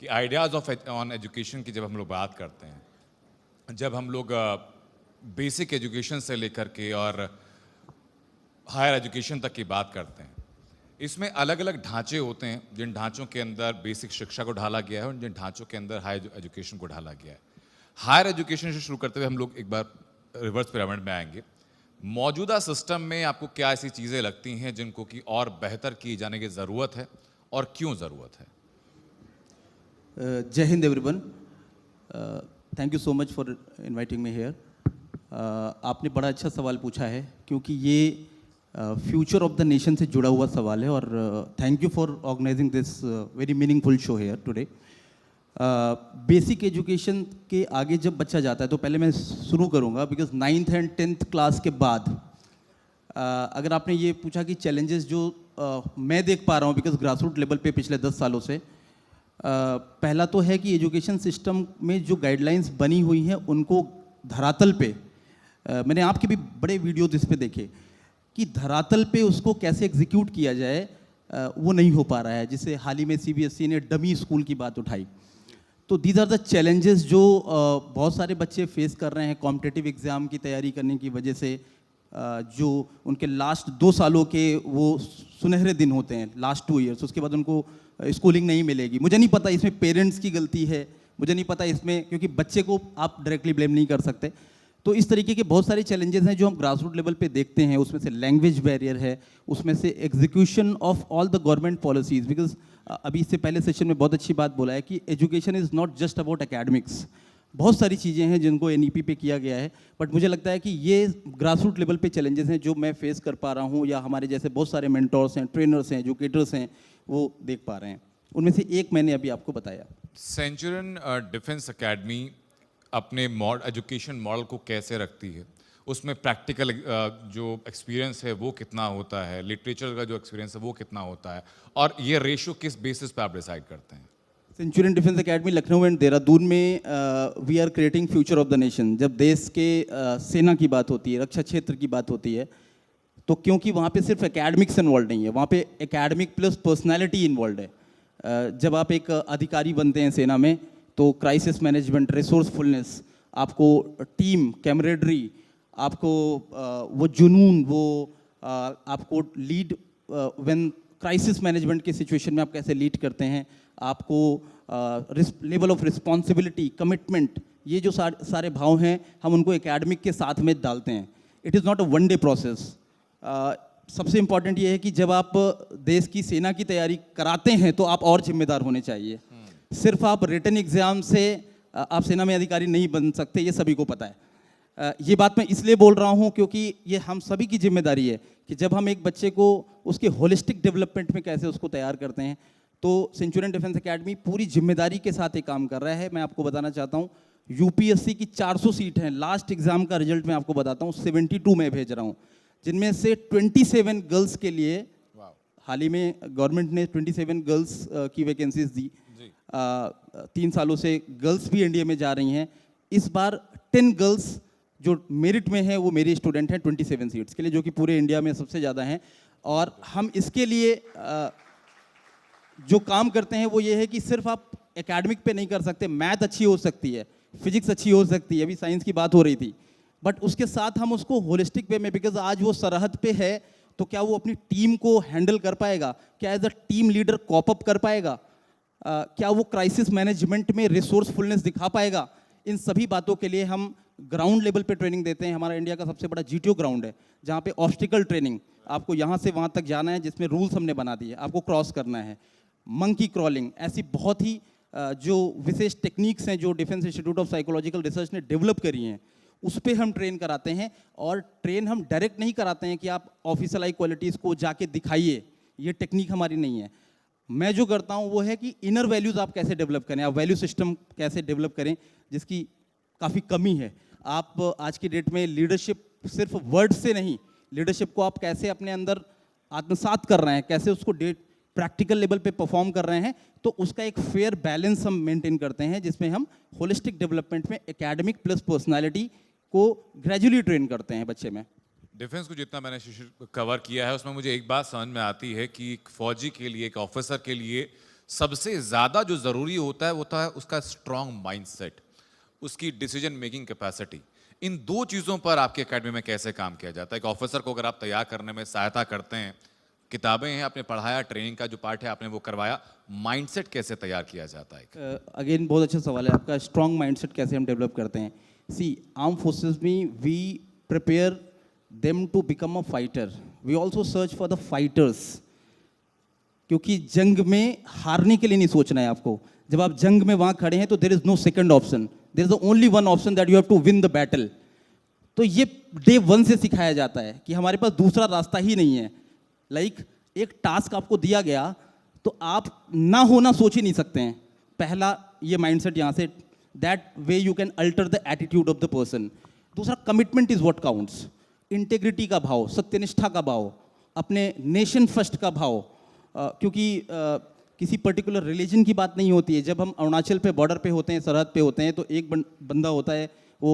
कि ideas of on education की जब हम लोग बात करते हैं, जब हम लोग बेसिक एजुकेशन से लेकर के और हायर एजुकेशन तक की बात करते हैं, इसमें अलग अलग ढांचे होते हैं जिन ढांचों के अंदर बेसिक शिक्षा को ढाला गया है और जिन ढांचों के अंदर हायर एजुकेशन को ढाला गया है। हायर एजुकेशन से शुरू करते हुए हम लोग एक बार रिवर्स पिरामिड में आएंगे। मौजूदा सिस्टम में आपको क्या ऐसी चीज़ें लगती हैं जिनको कि और बेहतर की जाने की ज़रूरत है और क्यों ज़रूरत है? जय Hind everyone, thank you so much for inviting me here. आपने बड़ा अच्छा सवाल पूछा है क्योंकि ये फ्यूचर ऑफ द नेशन से जुड़ा हुआ सवाल है और thank you for organising this very meaningful show here today. Basic education के आगे जब बच्चा जाता है तो पहले मैं शुरू करूँगा because 9th and 10th class के बाद अगर आपने ये पूछा कि चैलेंजेस जो मैं देख पा रहा हूँ बिकॉज ग्रासरूट लेवल पे पिछले 10 सालों से, पहला तो है कि एजुकेशन सिस्टम में जो गाइडलाइंस बनी हुई हैं उनको धरातल पे, मैंने आपके भी बड़े वीडियोज इस पे देखे कि धरातल पे उसको कैसे एग्जीक्यूट किया जाए, वो नहीं हो पा रहा है। जिससे हाल ही में CBSE ने डमी स्कूल की बात उठाई। तो दीज आर द चैलेंजेस जो बहुत सारे बच्चे फेस कर रहे हैं कॉम्पिटिटिव एग्ज़ाम की तैयारी करने की वजह से। जो उनके लास्ट 2 सालों के वो सुनहरे दिन होते हैं, लास्ट 2 ईयर्स, उसके बाद उनको स्कूलिंग नहीं मिलेगी। मुझे नहीं पता इसमें पेरेंट्स की गलती है, मुझे नहीं पता इसमें, क्योंकि बच्चे को आप डायरेक्टली ब्लेम नहीं कर सकते। तो इस तरीके के बहुत सारे चैलेंजेस हैं जो हम ग्रास रूट लेवल पे देखते हैं। उसमें से लैंग्वेज बैरियर है, उसमें से execution of all the government policies. Because अभी इससे पहले सेशन में बहुत अच्छी बात बोला है कि education is not just about academics. बहुत सारी चीज़ें हैं जिनको NEP पे किया गया है, बट मुझे लगता है कि ये ग्रास रूट लेवल पे चैलेंजेस हैं जो मैं फेस कर पा रहा हूँ या हमारे जैसे बहुत सारे मेंटर्स हैं, ट्रेनर्स हैं, एजुकेटर्स हैं, वो देख पा रहे हैं। उनमें से एक मैंने अभी आपको बताया। सेंचुरियन डिफेंस एकेडमी अपने एजुकेशन मॉडल को कैसे रखती है? उसमें प्रैक्टिकल जो एक्सपीरियंस है वो कितना होता है, लिटरेचर का जो एक्सपीरियंस है वो कितना होता है, और ये रेशो किस बेसिस पे आप डिसाइड करते हैं? Centurion defence academy Lucknow and Dehradun में we are creating future of the nation. जब देश के सेना की बात होती है, रक्षा क्षेत्र की बात होती है, तो क्योंकि वहाँ पे सिर्फ एकेडमिक्स इन्वॉल्व नहीं है, वहाँ पे एकेडमिक प्लस पर्सनैलिटी इन्वॉल्व है। जब आप एक अधिकारी बनते हैं सेना में तो क्राइसिस मैनेजमेंट, रिसोर्सफुलनेस, आपको टीम कैमरेडरी, आपको वो जुनून, वो आपको लीड व्हेन क्राइसिस मैनेजमेंट के सिचुएशन में आप कैसे लीड करते हैं, आपको लेवल ऑफ रिस्पॉन्सिबिलिटी, कमिटमेंट, ये जो सारे भाव हैं हम उनको एकेडमिक के साथ में डालते हैं। It is not a one day process. सबसे इम्पॉर्टेंट ये है कि जब आप देश की सेना की तैयारी कराते हैं तो आप और जिम्मेदार होने चाहिए। सिर्फ आप रिटन एग्ज़ाम से आप सेना में अधिकारी नहीं बन सकते, ये सभी को पता है। ये बात मैं इसलिए बोल रहा हूँ क्योंकि ये हम सभी की जिम्मेदारी है कि जब हम एक बच्चे को उसके होलिस्टिक डेवलपमेंट में कैसे उसको तैयार करते हैं। तो सेंचुरियन डिफेंस एकेडमी पूरी जिम्मेदारी के साथ ये काम कर रहा है। मैं आपको बताना चाहता हूँ UPSC की 400 सीट हैं। लास्ट एग्जाम का रिजल्ट मैं आपको बताता हूँ, 72 में भेज रहा हूँ, जिनमें से 27 गर्ल्स के लिए हाल ही में गवर्नमेंट ने 27 गर्ल्स की वैकेंसीज दी। 3 सालों से गर्ल्स भी NDA में जा रही हैं। इस बार 10 गर्ल्स जो मेरिट में है वो मेरी स्टूडेंट हैं 27 सीट्स के लिए, जो कि पूरे इंडिया में सबसे ज़्यादा हैं। और हम इसके लिए जो काम करते हैं वो ये है कि सिर्फ आप एकेडमिक पे नहीं कर सकते। मैथ अच्छी हो सकती है, फिजिक्स अच्छी हो सकती है, अभी साइंस की बात हो रही थी, बट उसके साथ हम उसको होलिस्टिक वे में, बिकॉज आज वो सरहद पे है तो क्या वो अपनी टीम को हैंडल कर पाएगा, क्या as a team leader cope up कर पाएगा, क्या वो क्राइसिस मैनेजमेंट में रिसोर्सफुलनेस दिखा पाएगा। इन सभी बातों के लिए हम ग्राउंड लेवल पे ट्रेनिंग देते हैं। हमारा इंडिया का सबसे बड़ा GTO ग्राउंड है जहाँ पे ऑब्स्टिकल ट्रेनिंग, आपको यहाँ से वहाँ तक जाना है, जिसमें रूल्स हमने बना दिए, आपको क्रॉस करना है, मंकी क्रॉलिंग, ऐसी बहुत ही जो विशेष टेक्निक्स हैं जो defence institute of psychological research ने डेवलप करी हैं, उस पर हम ट्रेन कराते हैं। और ट्रेन हम डायरेक्ट नहीं कराते हैं कि आप ऑफिशियल क्वालिटीज़ को जाके दिखाइए, ये टेक्निक हमारी नहीं है। मैं जो करता हूँ वो है कि इनर वैल्यूज़ आप कैसे डेवलप करें, आप वैल्यू सिस्टम कैसे डेवलप करें, जिसकी काफ़ी कमी है। आप आज की डेट में लीडरशिप सिर्फ वर्ड से नहीं, लीडरशिप को आप कैसे अपने अंदर आत्मसात कर रहे हैं, कैसे उसको प्रैक्टिकल लेवल पे परफॉर्म कर रहे हैं, तो उसका एक फेयर बैलेंस हम मेंटेन करते हैं, जिसमें हम होलिस्टिक डेवलपमेंट में एकेडमिक प्लस पर्सनालिटी को ग्रेजुअली ट्रेन करते हैं बच्चे में। डिफेंस को जितना मैंने शिशिर कवर किया है उसमें मुझे एक बात समझ में आती है कि एक फौजी के लिए, एक ऑफिसर के लिए सबसे ज़्यादा जो ज़रूरी होता है वो होता है उसका स्ट्रॉन्ग माइंडसेट, उसकी डिसीजन मेकिंग कैपेसिटी। इन दो चीज़ों पर आपके एकेडमी में कैसे काम किया जाता है? एक ऑफिसर को अगर आप तैयार करने में सहायता करते हैं, किताबें हैं आपने पढ़ाया, ट्रेनिंग का जो पार्ट है आपने वो करवाया, माइंडसेट कैसे तैयार किया जाता है? अगेन बहुत अच्छा सवाल है आपका, स्ट्रॉन्ग माइंडसेट कैसे हम डेवलप करते हैं। सी आर्म फोर्सेस में we prepare them to become a fighter, we also search for the fighters, क्योंकि जंग में हारने के लिए नहीं सोचना है आपको। जब आप जंग में वहाँ खड़े हैं तो there is no second option, there is the only one option that you have to win the battle. तो ये डे वन से सिखाया जाता है कि हमारे पास दूसरा रास्ता ही नहीं है। लाइक एक टास्क आपको दिया गया तो आप ना होना सोच ही नहीं सकते हैं। पहला ये माइंडसेट यहाँ से, that way you can alter the attitude of the person. दूसरा, commitment is what counts, integrity का भाव, सत्यनिष्ठा का भाव, अपने नेशन फर्स्ट का भाव। क्योंकि किसी पर्टिकुलर रिलीजन की बात नहीं होती है। जब हम अरुणाचल पे बॉर्डर पे होते हैं, सरहद पे होते हैं, तो एक बंदा होता है वो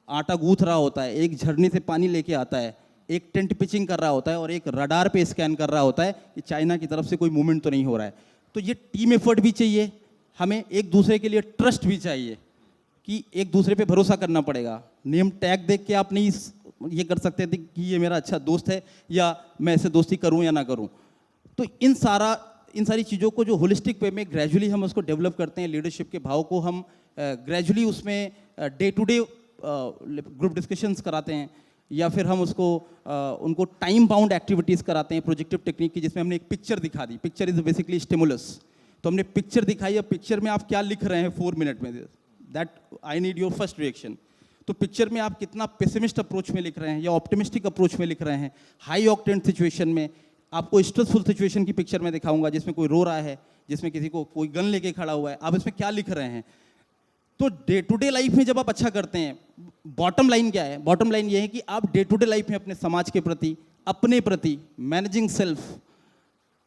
आटा गूंथ रहा होता है, एक झरने से पानी लेके आता है, एक टेंट पिचिंग कर रहा होता है और एक रडार पे स्कैन कर रहा होता है कि चाइना की तरफ से कोई मूवमेंट तो नहीं हो रहा है। तो ये टीम एफर्ट भी चाहिए, हमें एक दूसरे के लिए ट्रस्ट भी चाहिए कि एक दूसरे पे भरोसा करना पड़ेगा। नेम टैग देख के आप नहीं ये कर सकते थे कि ये मेरा अच्छा दोस्त है या मैं ऐसे दोस्ती करूं या ना करूं। तो इन सारी चीज़ों को जो होलिस्टिक वे में ग्रेजुअली हम उसको डेवलप करते हैं, लीडरशिप के भाव को हम ग्रेजुअली उसमें day to day group discussions कराते हैं, या फिर हम उसको उनको टाइम बाउंड एक्टिविटीज़ कराते हैं प्रोजेक्टिव टेक्निक की, जिसमें हमने एक पिक्चर दिखा दी। Picture is basically stimulus. तो हमने पिक्चर दिखाई, अब पिक्चर में आप क्या लिख रहे हैं 4 मिनट में, that I need your first reaction. तो पिक्चर में आप कितना पेसिमिस्ट अप्रोच में लिख रहे हैं या ऑप्टिमिस्टिक अप्रोच में लिख रहे हैं। हाई ऑक्टेन सिचुएशन में आपको स्ट्रेसफुल सिचुएशन की पिक्चर में दिखाऊंगा, जिसमें कोई रो रहा है, जिसमें किसी को कोई गन लेके खड़ा हुआ है, आप इसमें क्या लिख रहे हैं। तो डे टू डे लाइफ में जब आप अच्छा करते हैं, बॉटम लाइन क्या है? बॉटम लाइन ये है कि आप डे टू डे लाइफ में अपने समाज के प्रति, अपने प्रति, मैनेजिंग सेल्फ,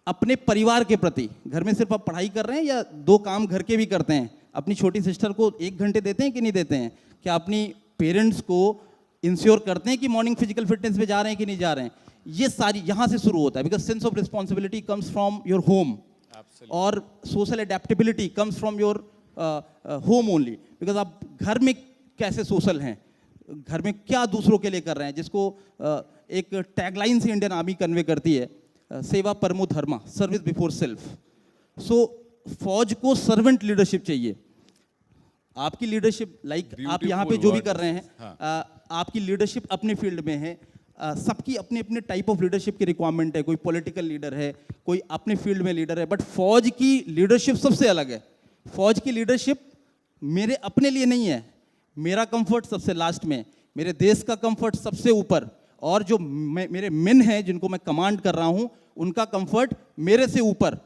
अपने परिवार के प्रति, घर में सिर्फ आप पढ़ाई कर रहे हैं या 2 काम घर के भी करते हैं? अपनी छोटी सिस्टर को 1 घंटे देते हैं कि नहीं देते हैं? क्या अपनी पेरेंट्स को इंश्योर करते हैं कि मॉर्निंग फिजिकल फिटनेस पे जा रहे हैं कि नहीं जा रहे हैं? ये सारी यहाँ से शुरू होता है, because sense of responsibility comes from your home, और social adaptability comes from your home only. Because आप घर में कैसे सोशल हैं, घर में क्या दूसरों के लिए कर रहे हैं, जिसको एक टैगलाइन से इंडियन आर्मी कन्वे करती है, सेवा परमो धर्मा, सर्विस बिफोर सेल्फ। सो फौज को सर्वेंट लीडरशिप चाहिए। आपकी लीडरशिप आप यहाँ पे जो भी कर रहे हैं, आपकी लीडरशिप अपने फील्ड में है। सबकी अपने अपने टाइप ऑफ लीडरशिप की रिक्वायरमेंट है। कोई पॉलिटिकल लीडर है, कोई अपने फील्ड में लीडर है, बट फौज की लीडरशिप सबसे अलग है। फौज की लीडरशिप मेरे अपने लिए नहीं है, मेरा कंफर्ट सबसे लास्ट में, मेरे देश का कंफर्ट सबसे ऊपर, और जो मेरे मेन हैं जिनको मैं कमांड कर रहा हूं, उनका कंफर्ट मेरे से ऊपर।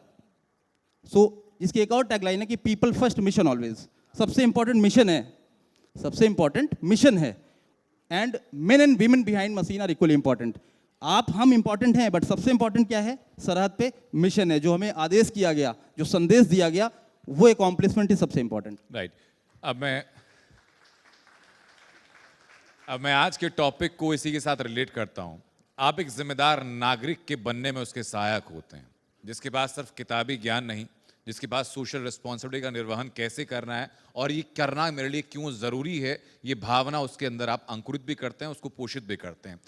सो इसकी एक और टैगलाइन है कि पीपल फर्स्ट, मिशन ऑलवेज। सबसे इंपॉर्टेंट मिशन है, सबसे इंपॉर्टेंट मिशन है। And men and women behind machine are equally important. हम इंपॉर्टेंट हैं, बट सबसे इंपॉर्टेंट क्या है? सरहद पे मिशन है, जो हमें आदेश किया गया, जो संदेश दिया गया, वो अकॉम्प्लिशमेंट ही सबसे इंपॉर्टेंट। राइट। अब मैं आज के टॉपिक को इसी के साथ रिलेट करता हूं। आप एक जिम्मेदार नागरिक के बनने में उसके सहायक होते हैं, जिसके पास सिर्फ किताबी ज्ञान नहीं, जिसके पास सोशल रिस्पॉन्सिबिलिटी का निर्वहन कैसे करना है और ये करना मेरे लिए क्यों ज़रूरी है, ये भावना उसके अंदर आप अंकुरित भी करते हैं, उसको पोषित भी करते हैं।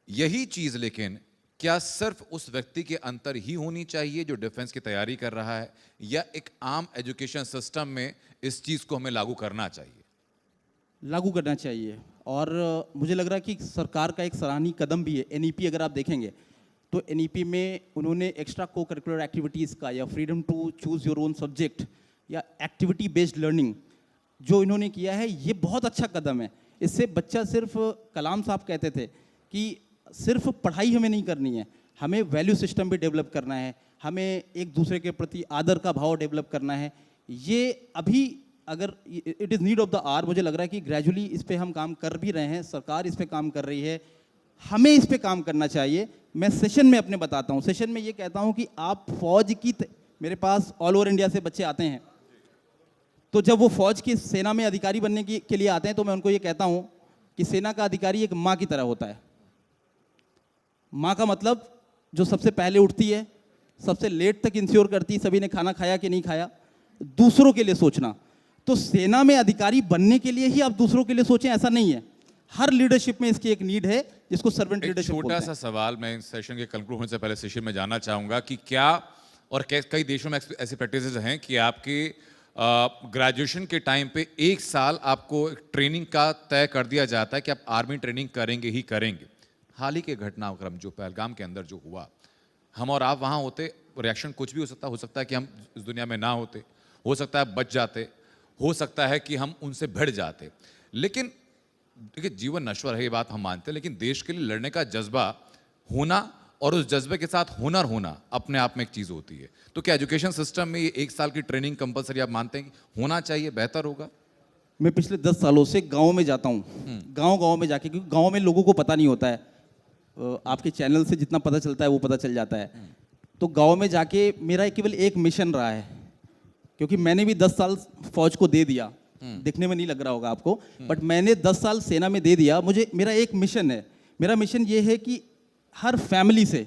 यही चीज़ लेकिन क्या सिर्फ उस व्यक्ति के अंतर ही होनी चाहिए जो डिफेंस की तैयारी कर रहा है, या एक आम एजुकेशन सिस्टम में इस चीज़ को हमें लागू करना चाहिए? लागू करना चाहिए। और मुझे लग रहा है कि सरकार का एक सराहनीय कदम भी है। एनईपी अगर आप देखेंगे तो एनईपी में उन्होंने एक्स्ट्रा को करिकुलर एक्टिविटीज़ का, या freedom to choose your own subject, या एक्टिविटी बेस्ड लर्निंग जो इन्होंने किया है, ये बहुत अच्छा कदम है। इससे बच्चा सिर्फ, कलाम साहब कहते थे कि सिर्फ पढ़ाई हमें नहीं करनी है, हमें वैल्यू सिस्टम भी डेवलप करना है, हमें एक दूसरे के प्रति आदर का भाव डेवलप करना है। ये अभी अगर it is need of the hour, मुझे लग रहा है कि ग्रेजुअली इस पे हम काम कर भी रहे हैं, सरकार इस पे काम कर रही है, हमें इस पे काम करना चाहिए। मैं सेशन में अपने बताता हूँ, सेशन में ये कहता हूँ कि आप फौज की, मेरे पास ऑल ओवर इंडिया से बच्चे आते हैं, तो जब वो फौज की सेना में अधिकारी बनने के लिए आते हैं, तो मैं उनको ये कहता हूँ कि सेना का अधिकारी एक माँ की तरह होता है। माँ का मतलब जो सबसे पहले उठती है, सबसे लेट तक इंश्योर करती सभी ने खाना खाया कि नहीं खाया, दूसरों के लिए सोचना। तो सेना में अधिकारी बनने के लिए ही आप दूसरों के लिए सोचें ऐसा नहीं है, हर लीडरशिप में इसकी एक नीड है जिसको सर्वेंट एक लीडरशिप बोलते छोटा हैं। सा सवाल मैं इस सेशन के कंक्लूड होने से पहले सेशन में जानना चाहूंगा कि क्या और कई देशों में ऐसी प्रैक्टिसेस हैं कि आपके ग्रेजुएशन के टाइम पे 1 साल आपको ट्रेनिंग का तय कर दिया जाता है कि आप आर्मी ट्रेनिंग करेंगे ही करेंगे। हाल ही के घटनाक्रम जो पहलगाम के अंदर जो हुआ, हम और आप वहाँ होते, रिएक्शन कुछ भी हो सकता है कि हम इस दुनिया में ना होते, हो सकता है बच जाते, हो सकता है कि हम उनसे भिड़ जाते। लेकिन देखिए जीवन नश्वर है, ये बात हम मानते हैं, लेकिन देश के लिए लड़ने का जज्बा होना और उस जज्बे के साथ हुनर होना अपने आप में एक चीज़ होती है। तो क्या एजुकेशन सिस्टम में ये 1 साल की ट्रेनिंग कंपलसरी आप मानते हैं कि होना चाहिए, बेहतर होगा? मैं पिछले 10 सालों से गाँव में जाता हूँ, गाँव में जाके, क्योंकि गाँव में लोगों को पता नहीं होता है, आपके चैनल से जितना पता चलता है वो पता चल जाता है। तो गाँव में जाके मेरा केवल एक मिशन रहा है, क्योंकि मैंने भी 10 साल फौज को दे दिया, दिखने में नहीं लग रहा होगा आपको, बट मैंने 10 साल सेना में दे दिया। मेरा एक मिशन है, मेरा मिशन ये है कि हर फैमिली से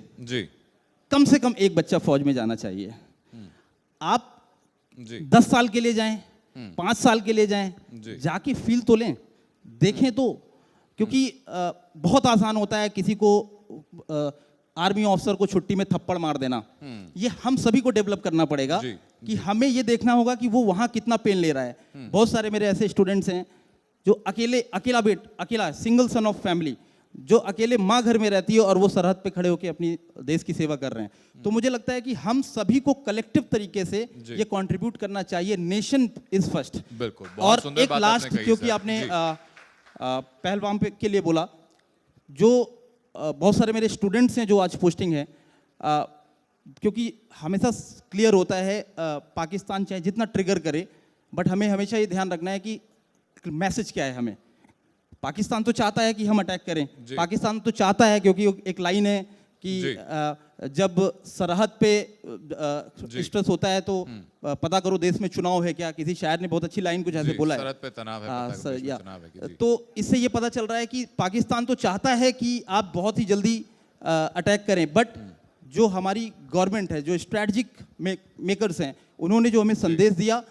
से कम एक बच्चा फौज में जाना चाहिए। आप 10 साल के लिए जाएं, 5 साल के लिए जाएं, जाके फील तो लें, देखें तो, क्योंकि बहुत आसान होता है किसी को आर्मी ऑफिसर को छुट्टी में थप्पड़ मार देना। ये हम सभी को डेवलप करना पड़ेगा कि हमें ये देखना होगा कि वो वहाँ कितना पेन ले रहा है। बहुत सारे मेरे ऐसे स्टूडेंट्स हैं जो अकेला सिंगल सन ऑफ फैमिली, जो अकेले माँ घर में रहती है और वो सरहद पे खड़े होकर अपनी देश की सेवा कर रहे हैं। तो मुझे लगता है कि हम सभी को कलेक्टिव तरीके से ये कंट्रीब्यूट करना चाहिए। Nation is first. बिल्कुल। और एक लास्ट, क्योंकि आपने पहलगाम के लिए बोला, जो बहुत सारे मेरे स्टूडेंट्स हैं जो आज पोस्टिंग है, क्योंकि हमेशा क्लियर होता है पाकिस्तान चाहे जितना ट्रिगर करे, बट हमें हमेशा ये ध्यान रखना है कि मैसेज क्या है। हमें पाकिस्तान तो चाहता है कि हम अटैक करें, पाकिस्तान तो चाहता है, क्योंकि एक लाइन है कि जब सरहद पे स्ट्रेस होता है तो पता करो देश में चुनाव है क्या, किसी शायर ने बहुत अच्छी लाइन कुछ ऐसे बोला है, सरहद पे तनाव है, तो इससे ये पता चल रहा है कि पाकिस्तान तो चाहता है कि आप बहुत ही जल्दी अटैक करें, बट जो हमारी गवर्नमेंट है, जो स्ट्रैटेजिक मेकर्स हैं, उन्होंने जो हमें संदेश दिया,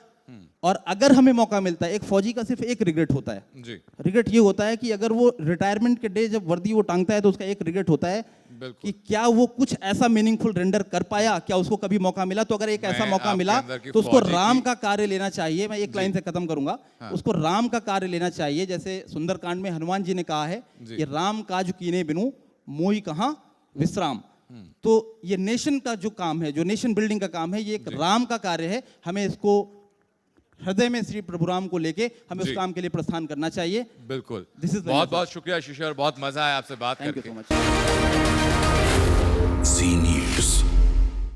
और अगर हमें मौका मिलता है, एक फौजी का सिर्फ एक रिग्रेट होता है जी। रिग्रेट ये होता है कि अगर वो रिटायरमेंट के डे जब वर्दी वो टांगता है तो उसका एक रिग्रेट होता है कि क्या वो कुछ ऐसा मीनिंगफुल रेंडर कर पाया, क्या उसको कभी मौका मिला। तो अगर एक ऐसा मौका मिला तो उसको राम का कार्य लेना चाहिए। मैं एक लाइन से खत्म करूंगा, उसको राम का कार्य लेना चाहिए। जैसे सुंदरकांड में हनुमान जी ने कहा है कि राम काज कीने बिनु मोहि कहां विश्राम। तो ये नेशन का जो काम है, जो नेशन बिल्डिंग का काम है, ये एक राम का कार्य है। हमें इसको हृदय में श्री प्रभु राम को लेके हमें उस काम के लिए प्रस्थान करना चाहिए। बिल्कुल। बहुत बहुत शुक्रिया शिशिर, बहुत मजा आया आपसे बात करके। Thank you so much.